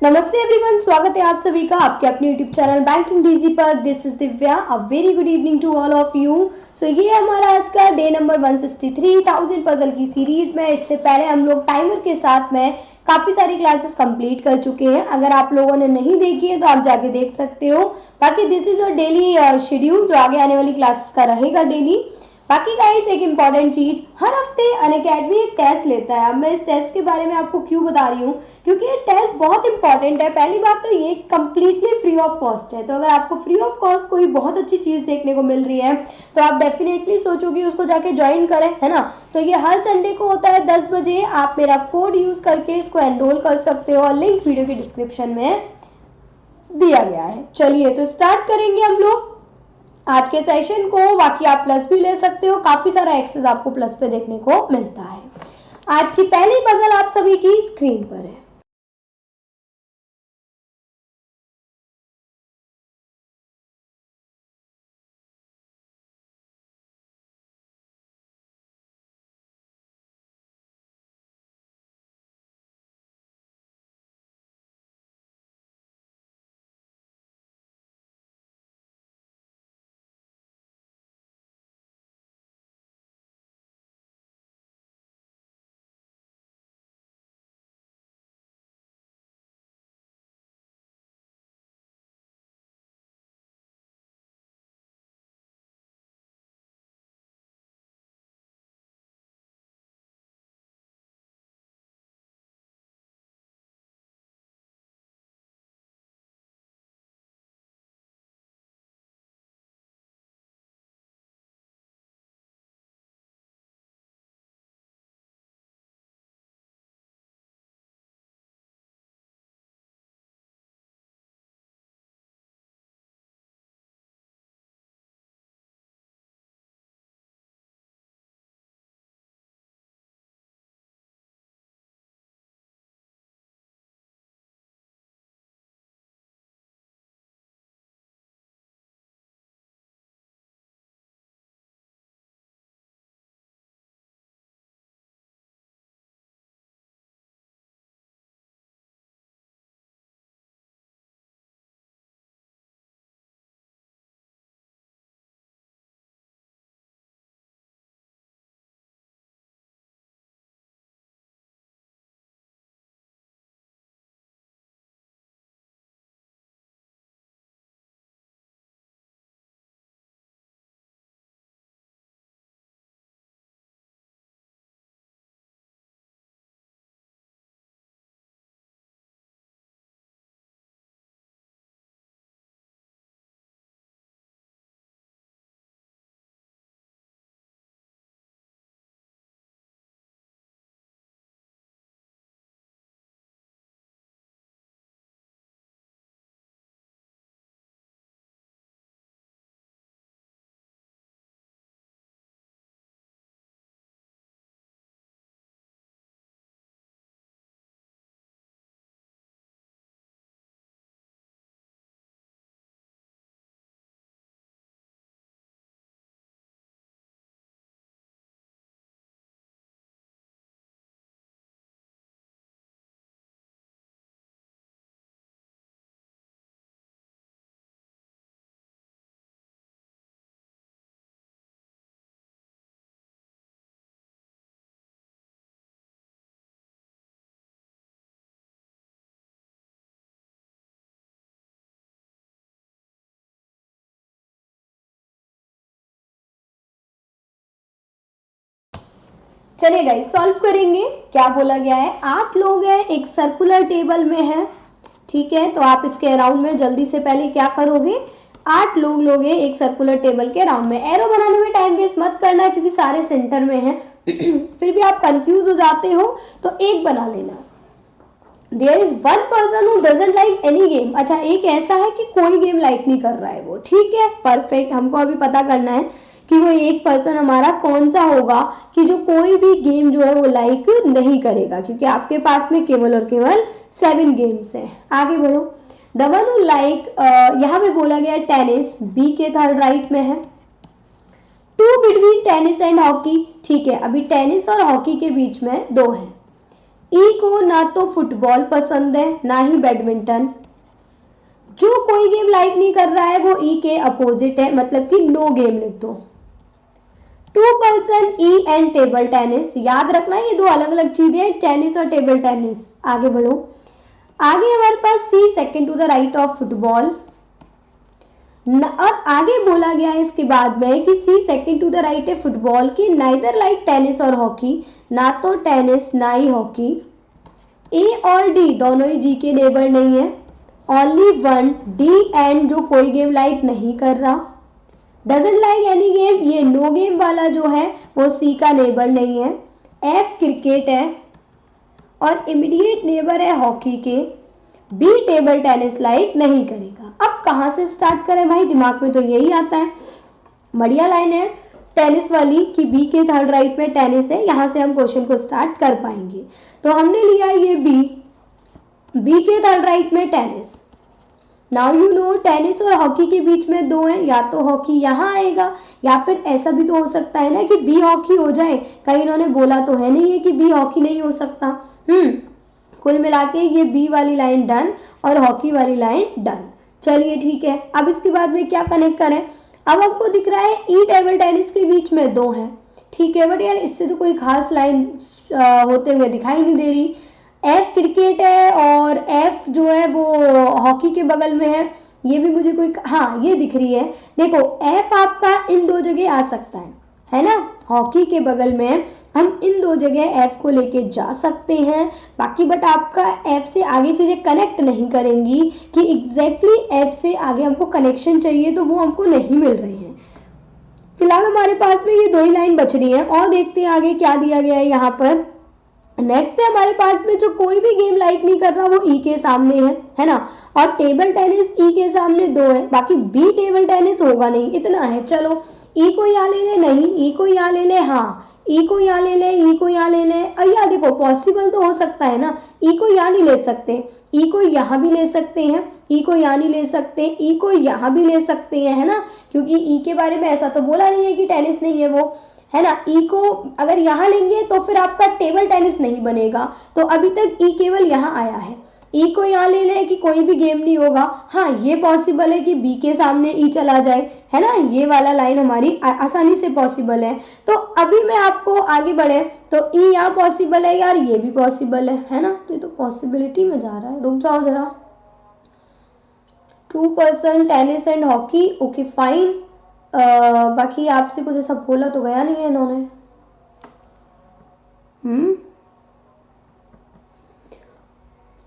नमस्ते एवरीवन, स्वागत है आप सभी का आपके अपने यूट्यूब चैनल बैंकिंग डीजी पर। This is Divya. A very good evening to all of you. So ये हमारा आज का डे नंबर 163,000 पजल की सीरीज में। इससे पहले हम लोग टाइमर के साथ में काफ़ी सारी क्लासेस कंप्लीट कर चुके हैं। अगर आप लोगों ने नहीं देखी है तो आप जाके देख सकते हो। बाकी this is a daily schedule जो आगे आने वाली क्लासेस का रहेगा डेली। बाकी गाइस एक इम्पॉर्टेंट चीज, हर हफ्ते अनअकैडमी एक टेस्ट लेता है। अब मैं इस टेस्ट के बारे में आपको क्यों बता रही हूँ, क्योंकि ये टेस्ट बहुत इंपॉर्टेंट है। पहली बात तो ये कंप्लीटली फ्री ऑफ कॉस्ट है, तो अगर आपको फ्री ऑफ कॉस्ट कोई बहुत अच्छी चीज देखने को मिल रही है तो आप डेफिनेटली सोचोगे उसको जाके ज्वाइन करें, है ना। तो ये हर संडे को होता है 10 बजे। आप मेरा कोड यूज करके इसको एनरोल कर सकते हो और लिंक वीडियो के डिस्क्रिप्शन में दिया गया है। चलिए तो स्टार्ट करेंगे हम लोग आज के सेशन को। बाकी आप प्लस भी ले सकते हो, काफी सारा एक्सेस आपको प्लस पे देखने को मिलता है। आज की पहली पजल आप सभी की स्क्रीन पर है। चलिए गाइस सॉल्व करेंगे। क्या बोला गया है, 8 लोग हैं, एक सर्कुलर टेबल में है। ठीक है, तो आप इसके अराउंड में जल्दी से पहले क्या करोगे, 8 लोग हैं एक सर्कुलर टेबल के अराउंड में। एरो बनाने में टाइम वेस्ट मत करना क्योंकि सारे सेंटर में हैं। फिर भी आप कंफ्यूज हो जाते हो तो एक बना लेना। There is one person who doesn't like any game. अच्छा, एक ऐसा है कि कोई गेम लाइक नहीं कर रहा है वो। ठीक है, परफेक्ट। हमको अभी पता करना है कि वो एक पर्सन हमारा कौन सा होगा कि जो कोई भी गेम जो है वो लाइक नहीं करेगा, क्योंकि आपके पास में केवल और केवल 7 गेम्स हैं। आगे बढ़ो। द वन हु लाइक, यहाँ पे बोला गया टेनिस, बी के थर्ड राइट में है। Two between tennis and hockey. ठीक है, अभी टेनिस और हॉकी के बीच में 2 हैं। ई को ना तो फुटबॉल पसंद है ना ही बैडमिंटन। जो कोई गेम लाइक नहीं कर रहा है वो ई के अपोजिट है, मतलब कि नो गेम लिख दो। Two person E and table tennis, याद रखना ये दो अलग अलग चीजें, टेनिस और टेबल टेनिस। आगे बढ़ो। आगे हमारे पास C second to the right of football, और आगे बोला गया है इसके बाद में कि C second to the right है फुटबॉल की, नाइदर लाइक टेनिस और हॉकी, ना तो टेनिस ना ही हॉकी। ए और डी दोनों ही जी के नेबर नहीं है। ओनली वन डी एंड जो कोई गेम लाइक नहीं कर रहा। डजंट लाइक एनी गेम, ये नो गेम वाला जो है वो सी का नेबर नहीं है। एफ क्रिकेट है और इमीडिएट नेबर है हॉकी के। बी टेबल टेनिस लाइक नहीं करेगा। अब कहाँ से स्टार्ट करें भाई, दिमाग में तो यही आता है। बढ़िया लाइन है टेनिस वाली कि बी के थर्ड राइट में टेनिस है, यहाँ से हम क्वेश्चन को स्टार्ट कर पाएंगे। तो हमने लिया ये बी के थर्ड राइट में tennis. Now you know tennis और हॉकी के बीच में दो है, या तो हॉकी यहाँ आएगा या फिर ऐसा भी तो हो सकता है ना कि बी हॉकी हो जाए। कहीं इन्होंने बोला तो है नहीं है कि बी हॉकी नहीं हो सकता। कुल मिला के ये बी वाली लाइन डन और हॉकी वाली लाइन डन। चलिए ठीक है, अब इसके बाद में क्या कनेक्ट करें। अब आपको दिख रहा है ई टेबल टेनिस के बीच में दो हैं, ठीक है, बट यार इससे तो कोई खास लाइन होते हुए दिखाई नहीं दे रही। एफ क्रिकेट है और एफ जो है वो हॉकी के बगल में है, ये भी मुझे कोई, हाँ ये दिख रही है। देखो एफ आपका इन दो जगह आ सकता है ना, हॉकी के बगल में हम इन दो जगह एफ को लेके जा सकते हैं। बाकी बट आपका एफ से आगे चीजें कनेक्ट नहीं करेंगी कि एग्जैक्टली एफ से आगे हमको कनेक्शन चाहिए, तो वो हमको नहीं मिल रहे हैं। फिलहाल हमारे पास में ये दो ही लाइन बच रही है और देखते हैं आगे क्या दिया गया है यहाँ पर। नेक्स्ट है हमारे पास में जो कोई भी गेम लाइक नहीं कर रहा वो ई के सामने है ना, और टेबल टेनिस ई के सामने दो है, बाकी बी टेबल टेनिस होगा नहीं, इतना है। चलो ई को यहाँ ले ले, नहीं ई को यहाँ ले ले, हाँ ई को यहाँ ले ले, ई को यहाँ ले ले। और यार देखो पॉसिबल तो हो सकता है ना, ई को यहाँ नहीं ले सकते, ई को यहाँ भी ले सकते हैं, ई को यहाँ नहीं ले सकते, ई को यहाँ भी ले सकते हैं, है ना, क्योंकि ई के बारे में ऐसा तो बोला नहीं है कि टेनिस नहीं है वो, है ना। ई को अगर यहाँ लेंगे तो फिर आपका टेबल टेनिस नहीं बनेगा, तो अभी तक ई केवल यहाँ आया है। ई को यहाँ ले लें कि कोई भी गेम नहीं होगा, हाँ ये पॉसिबल है कि बी के सामने ई चला जाए, है ना, ये वाला लाइन हमारी आसानी से पॉसिबल है। तो अभी मैं आपको आगे बढ़े तो ई यहाँ पॉसिबल है यार, ये भी पॉसिबल है ना, तो ये तो पॉसिबिलिटी में जा रहा है। रुक जाओ जरा। 2 person tennis and hockey, okay fine. बाकी आपसे कुछ ऐसा बोला तो गया नहीं है इन्होंने।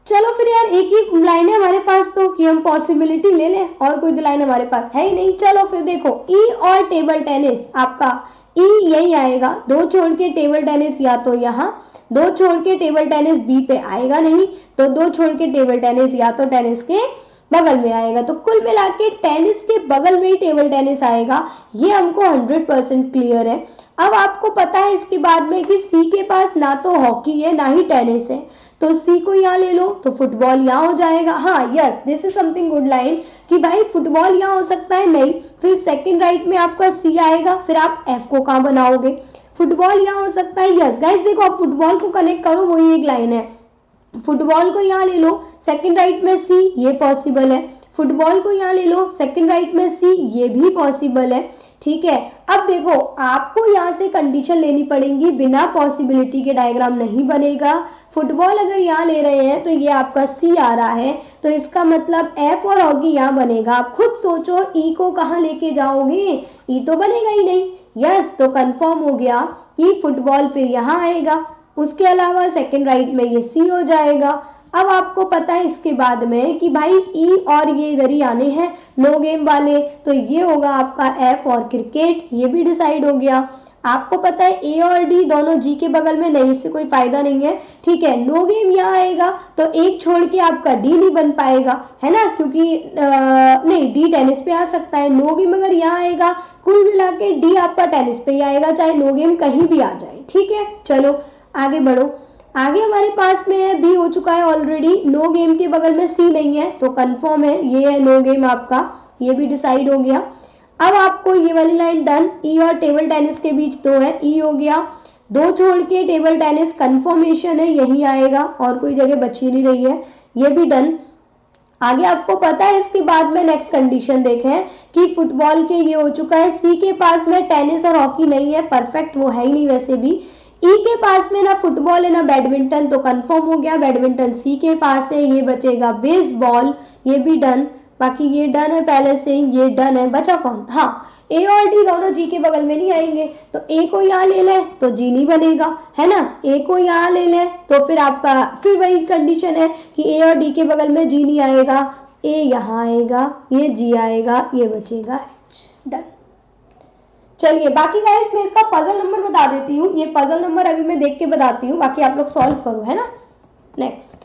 चलो फिर यार एक ही लाइन है हमारे पास तो कि हम पॉसिबिलिटी ले लें, और कोई लाइन हमारे पास है ही नहीं। चलो फिर देखो ई और टेबल टेनिस, आपका ई यही आएगा, दो छोड़ के टेबल टेनिस या तो यहाँ, दो छोड़ के टेबल टेनिस बी पे आएगा नहीं, तो दो छोड़ के टेबल टेनिस या तो टेनिस के बगल में आएगा। तो कुल मिला के टेनिस के बगल में ही टेबल टेनिस आएगा, ये हमको 100% क्लियर है। अब आपको पता है इसके बाद में कि सी के पास ना तो हॉकी है ना ही टेनिस है, तो सी को यहाँ ले लो तो फुटबॉल यहाँ हो जाएगा। हाँ yes, this is something good line कि भाई फुटबॉल यहाँ हो सकता है, नहीं, फिर सेकंड राइट में आपका सी आएगा, फिर आप एफ को कहाँ बनाओगे, फुटबॉल यहाँ हो सकता है। यस गाइस देखो आप फुटबॉल को कनेक्ट करो, वही एक लाइन है, फुटबॉल को यहाँ ले लो सेकंड राइट में सी, ये पॉसिबल है, फुटबॉल को यहाँ ले लो सेकंड राइट में सी, ये भी पॉसिबल है, ठीक है। अब देखो आपको यहाँ से कंडीशन लेनी पड़ेगी, बिना पॉसिबिलिटी के डायग्राम नहीं बनेगा। फुटबॉल अगर यहाँ ले रहे हैं तो ये आपका सी आ रहा है, तो इसका मतलब एफ और हॉकी यहाँ बनेगा। आप खुद सोचो ई को कहाँ लेके जाओगे, ई तो बनेगा ही नहीं। यस, तो कंफर्म हो गया कि फुटबॉल फिर यहाँ आएगा, उसके अलावा सेकंड राइट में ये सी हो जाएगा। अब आपको पता है इसके बाद में कि भाई ई और ये इधर ही आने हैं नो गेम वाले, तो ये होगा आपका एफ और क्रिकेट, ये भी डिसाइड हो गया। आपको पता है ए और डी दोनों जी के बगल में नहीं, इससे कोई फायदा नहीं है, ठीक है। नो गेम यहाँ आएगा तो एक छोड़ के आपका डी नहीं बन पाएगा, है ना, क्योंकि नहीं डी टेनिस पे आ सकता है। नो गेम अगर यहाँ आएगा, कुल मिला के डी आपका टेनिस पे ही आएगा, चाहे नो गेम कहीं भी आ जाए, ठीक है। चलो आगे बढ़ो। आगे हमारे पास में है बी हो चुका है ऑलरेडी, नो गेम के बगल में सी नहीं है, तो कंफर्म है ये है नो गेम आपका, ये भी डिसाइड हो गया। अब आपको ये वाली लाइन डन, ई और टेबल टेनिस के बीच दो है, ई हो गया, दो छोड़ के टेबल टेनिस कंफर्मेशन है, यही आएगा और कोई जगह बची नहीं रही है, ये भी डन। आगे आपको पता है इसके बाद में नेक्स्ट कंडीशन देखें कि फुटबॉल के ये हो चुका है, सी के पास में टेनिस और हॉकी नहीं है, परफेक्ट वो है ही नहीं वैसे भी। ई के पास में ना फुटबॉल है ना बैडमिंटन, तो कंफर्म हो गया, बैडमिंटन सी के पास है, ये बचेगा बेसबॉल, ये भी डन। बाकी ये डन है पहले से, ये डन है, बचा कौन, हाँ ए और डी दोनों जी के बगल में नहीं आएंगे, तो ए को यहाँ ले लें तो जी नहीं बनेगा, है ना, ए को यहाँ ले लें तो फिर आपका फिर वही कंडीशन है कि ए और डी के बगल में जी नहीं आएगा, ए यहाँ आएगा, ये जी आएगा, ये बचेगा एच, डन। चलिए बाकी गाइस मैं इसका पजल नंबर बता देती हूँ, ये पजल नंबर अभी मैं देख के बताती हूँ, बाकी आप लोग सॉल्व करो, है ना। नेक्स्ट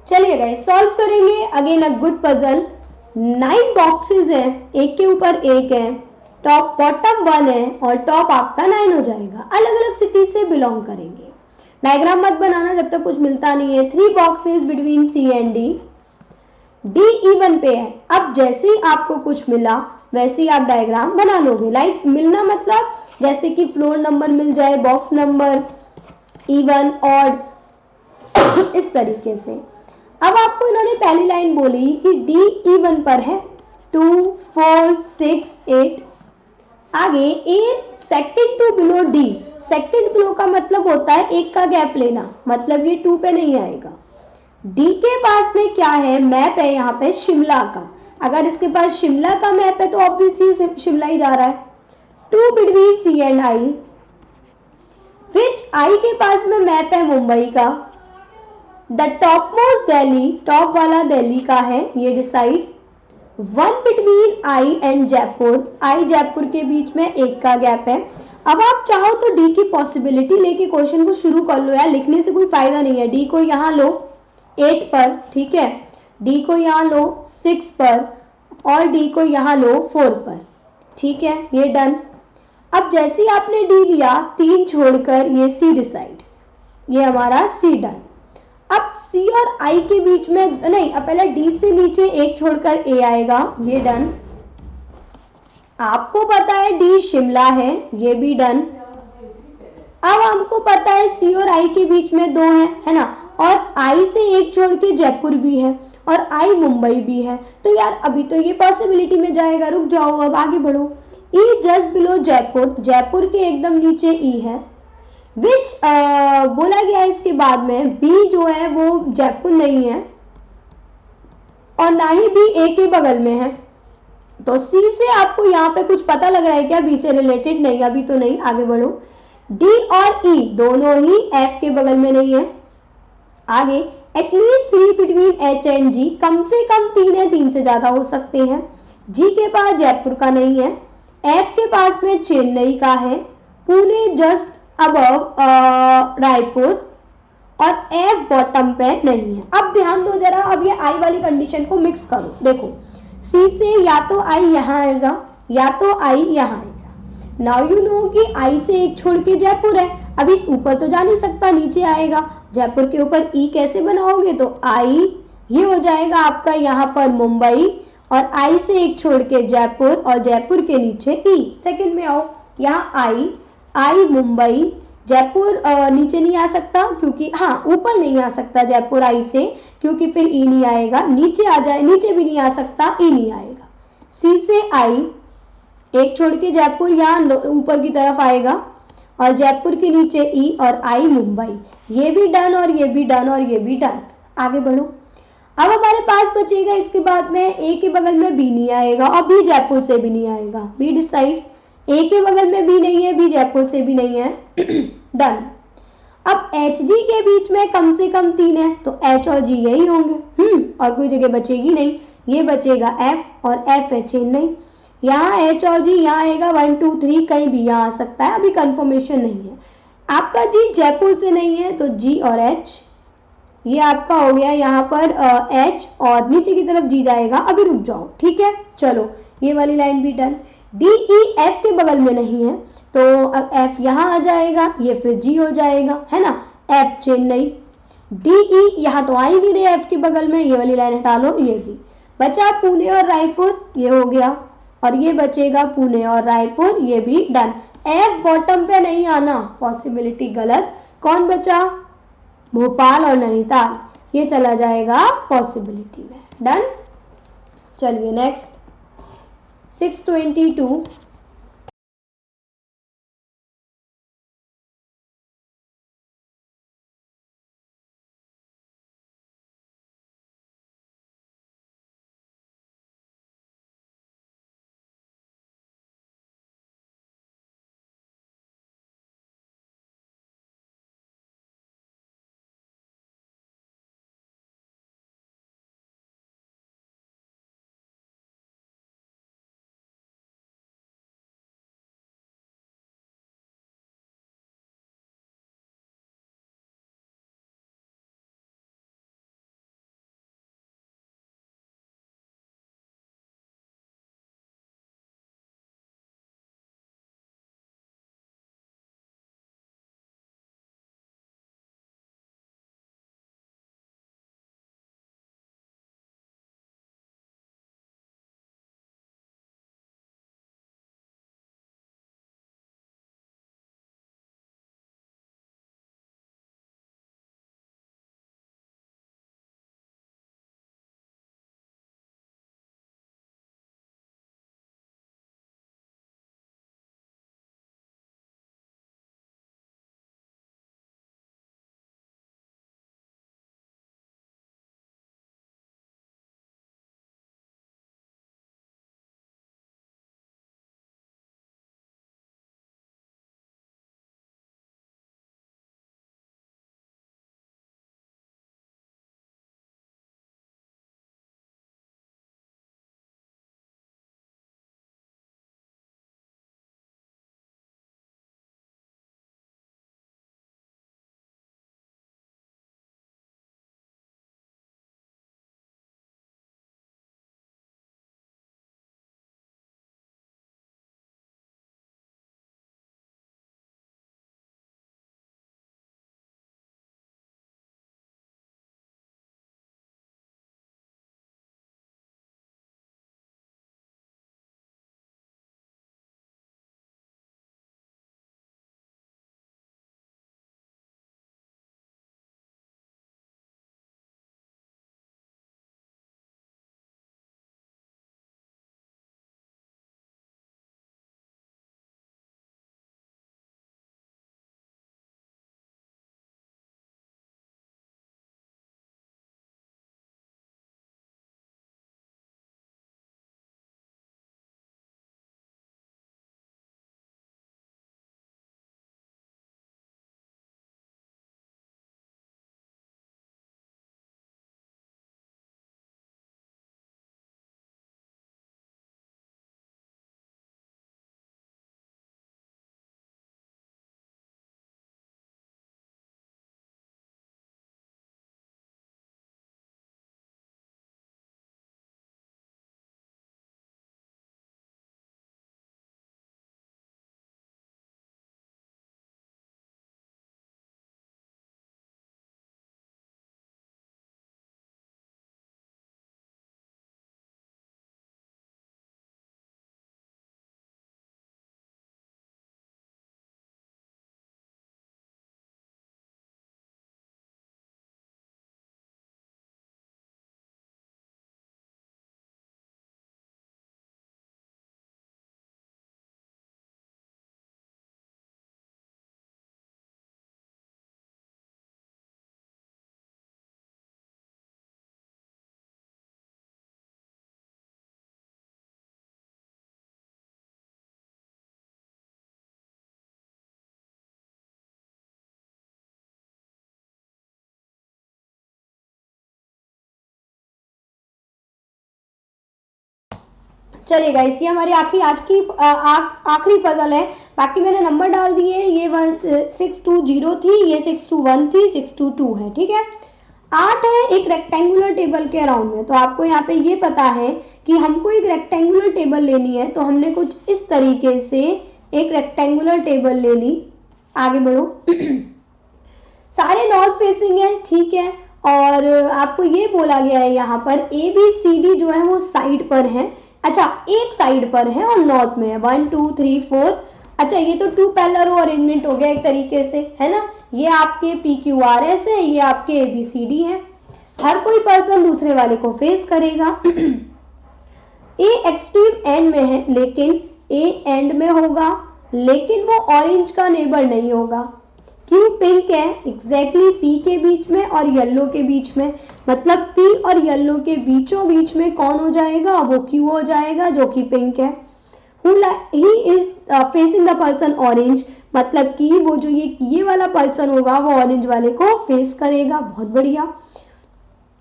चलिए गाइस सॉल्व करेंगे again a good puzzle. 9 boxes हैं, एक के ऊपर एक है, टॉप बॉटम 1 है और टॉप आपका 9 हो जाएगा। अलग अलग सिटी से बिलोंग करेंगे। डायग्राम मत बनाना जब तक कुछ मिलता नहीं है। 3 boxes between C and D, D even पे है। अब जैसे ही आपको कुछ मिला वैसे ही आप डायग्राम बना लोगे। लाइक मिलना मतलब जैसे कि फ्लोर नंबर मिल जाए, बॉक्स नंबर, इवन, ऑड, इस तरीके से। अब आपको इन्होंने पहली लाइन बोली कि डी इवन पर है, 2, 4, 6, 8। आगे A second to below D, second below का मतलब होता है एक का गैप लेना, मतलब ये 2 पे नहीं आएगा। डी के पास में क्या है, मैप है यहाँ पे शिमला का। अगर इसके पास शिमला का मैप है तो ऑब्वियसली शिमला ही जा रहा है। 2 बिटवीन सी एंड आई, विच आई के पास में मैप है मुंबई का। The top most Delhi, top वाला दिल्ली का है, ये decide. 1 between I and Jaipur, I Jaipur के बीच में एक का गैप है। अब आप चाहो तो डी की पॉसिबिलिटी लेके क्वेश्चन को शुरू कर लो यार, लिखने से कोई फायदा नहीं है। डी को यहाँ लो 8 पर, ठीक है, डी को यहाँ लो 6 पर और डी को यहाँ लो 4 पर, ठीक है, ये डन। अब जैसे ही आपने डी लिया 3 छोड़कर ये सी डिसाइड, ये हमारा सी डन। अब सी और आई के बीच में नहीं, अब पहले डी से नीचे 1 छोड़कर ए आएगा, ये डन। आपको पता है डी शिमला है, ये भी डन। अब हमको पता है सी और आई के बीच में 2 है ना, और आई से 1 छोड़ के जयपुर भी है और आई मुंबई भी है, तो यार अभी तो ये पॉसिबिलिटी में जाएगा। रुक जाओ, अब आगे बढ़ो। ई जस्ट बिलो जयपुर, जयपुर के एकदम नीचे ई है, विच बोला गया इसके बाद में बी जो है वो जयपुर नहीं है और ना ही बी ए के बगल में है। तो सी से आपको यहाँ पे कुछ पता लग रहा है क्या, बी से रिलेटेड? नहीं, अभी तो नहीं, आगे बढ़ो। डी और ई दोनों ही एफ के बगल में नहीं है। आगे, एटलीस्ट 3 बिटवीन एच एंड जी, कम से कम 3 है, 3 से ज्यादा हो सकते हैं। जी के पास जयपुर का नहीं है, एफ के पास में चेन्नई का है, पुणे जस्ट अबव रायपुर, और एफ बॉटम पे नहीं है। अब ध्यान दो जरा, अब ये आई वाली कंडीशन को मिक्स करो। देखो, सी से या तो आई यहाँ आएगा या तो आई यहाँ आएगा। नाउ यू नो कि आई से 1 छोड़ के जयपुर है, अभी ऊपर तो जा नहीं सकता, नीचे आएगा। जयपुर के ऊपर ई कैसे बनाओगे, तो आई ये हो जाएगा आपका यहाँ पर मुंबई, और आई से 1 छोड़ के जयपुर और जयपुर के नीचे ई। सेकंड में आओ, यहाँ आई, आई मुंबई, जयपुर नीचे नहीं आ सकता क्योंकि हाँ ऊपर नहीं आ सकता जयपुर आई से, क्योंकि फिर ई नहीं आएगा। नीचे आ जाए, नीचे भी नहीं आ सकता, ई नहीं आएगा। सी से आई 1 छोड़ के जयपुर यहाँ ऊपर की तरफ आएगा और जयपुर के नीचे ई और आई मुंबई, ये भी डन और ये भी डन और ये भी डन। आगे बढ़ो। अब हमारे पास बचेगा इसके बाद में ए के बगल में बी नहीं आएगा और बी जयपुर से भी नहीं आएगा, बी डिसाइड। ए के बगल में बी नहीं है, बी जयपुर से भी नहीं है, डन। अब एच जी के बीच में कम से कम 3 है, तो एच और जी यही होंगे, और कोई जगह बचेगी नहीं। ये बचेगा एफ और एफ है चेन्नई, यहाँ एच और जी यहाँ आएगा 1 2 3, कहीं भी यहाँ आ सकता है, अभी कंफर्मेशन नहीं है। आपका जी जयपुर से नहीं है तो जी और एच, ये आपका हो गया यहाँ पर एच और नीचे की तरफ जी जाएगा। अभी रुक जाओ, ठीक है, चलो ये वाली लाइन भी डन। डी ई एफ के बगल में नहीं है तो एफ यहाँ आ जाएगा, ये फिर जी हो जाएगा, है ना, एफ चेन्नई। डी ई यहाँ तो आ ही नहीं रहे एफ के बगल में, ये वाली लाइन हटा लो, ये भी बचा पुणे और रायपुर, ये हो गया, और ये बचेगा पुणे और रायपुर, ये भी डन। एफ बॉटम पे नहीं आना, पॉसिबिलिटी गलत। कौन बचा, भोपाल और नैनीताल, ये चला जाएगा पॉसिबिलिटी में, डन। चलिए नेक्स्ट 622 चलिए गाइस, ये हमारी आखिरी आज की आखिरी पजल है। बाकी मैंने नंबर डाल दिए, ये 620 थी, ये 621 थी, 622 है, ठीक है। 8 है एक रेक्टेंगुलर टेबल के अराउंड में। तो आपको यहाँ पे ये पता है कि हमको एक रेक्टेंगुलर टेबल लेनी है, तो हमने कुछ इस तरीके से एक रेक्टेंगुलर टेबल ले ली। आगे बढ़ो। सारे नॉर्थ फेसिंग है, ठीक है। और आपको ये बोला गया है यहाँ पर ABCD जो है वो साइड पर है। अच्छा, एक साइड पर है और नॉर्थ में है, 1 2 3 4। अच्छा, ये तो 2 पैरेलल अरेंजमेंट हो गया एक तरीके से, है ना। ये आपके PQRS है, ये आपके ABCD है। हर कोई पर्सन दूसरे वाले को फेस करेगा। ए एक्सट्रीम एंड में है, लेकिन ए एंड में होगा, लेकिन वो ऑरेंज का नेबर नहीं होगा। क्यों पिंक है? एग्जैक्टली P के बीच में और येलो के बीच में, मतलब P और येलो के बीचों बीच में कौन हो जाएगा? वो Q हो जाएगा, जो कि पिंक है। He is facing the person orange, मतलब कि वो जो ये वाला पर्सन होगा वो ऑरेंज वाले को फेस करेगा। बहुत बढ़िया,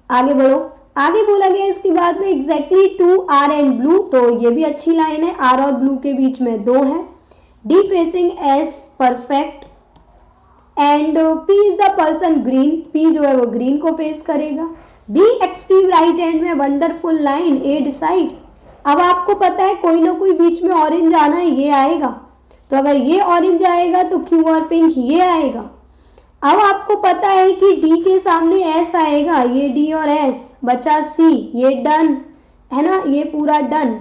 आगे बढ़ो। आगे बोला गया इसके बाद में एग्जैक्टली 2 R एंड ब्लू, तो ये भी अच्छी लाइन है। R और ब्लू के बीच में 2 है। D facing S perfect and P is the person green, P जो है वो ग्रीन को फेस करेगा। B एक्सट्रीम राइट हैंड में वंडरफुल लाइन, A डिसाइड। अब आपको पता है कोई ना कोई बीच में ऑरेंज आना है, ये आएगा। तो अगर ये ऑरेंज आएगा तो Q और पिंक ये आएगा। अब आपको पता है कि D के सामने S आएगा, ये D और S बचा C, ये डन है ना, ये पूरा डन।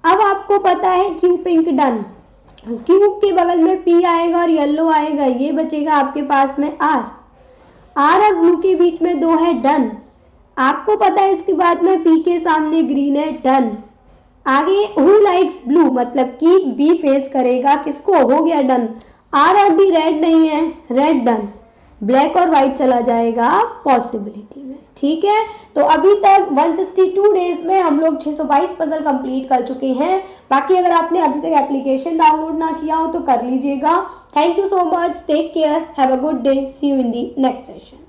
अब आपको पता है Q पिंक डन, Q के बगल में P आएगा और येलो आएगा, ये बचेगा आपके पास में R। R और ब्लू के बीच में 2 है, डन। आपको पता है इसके बाद में P के सामने ग्रीन है, डन। आगे हु लाइक्स ब्लू, मतलब कि B फेस करेगा किसको, हो गया डन। R और D रेड नहीं है, रेड डन। ब्लैक और व्हाइट चला जाएगा पॉसिबिलिटी में, ठीक है। तो अभी तक 162 डेज में हम लोग 622 पजल कंप्लीट कर चुके हैं। बाकी अगर आपने अभी तक एप्लीकेशन डाउनलोड ना किया हो तो कर लीजिएगा। Thank you so much, take care, have a good day, see you in the next session.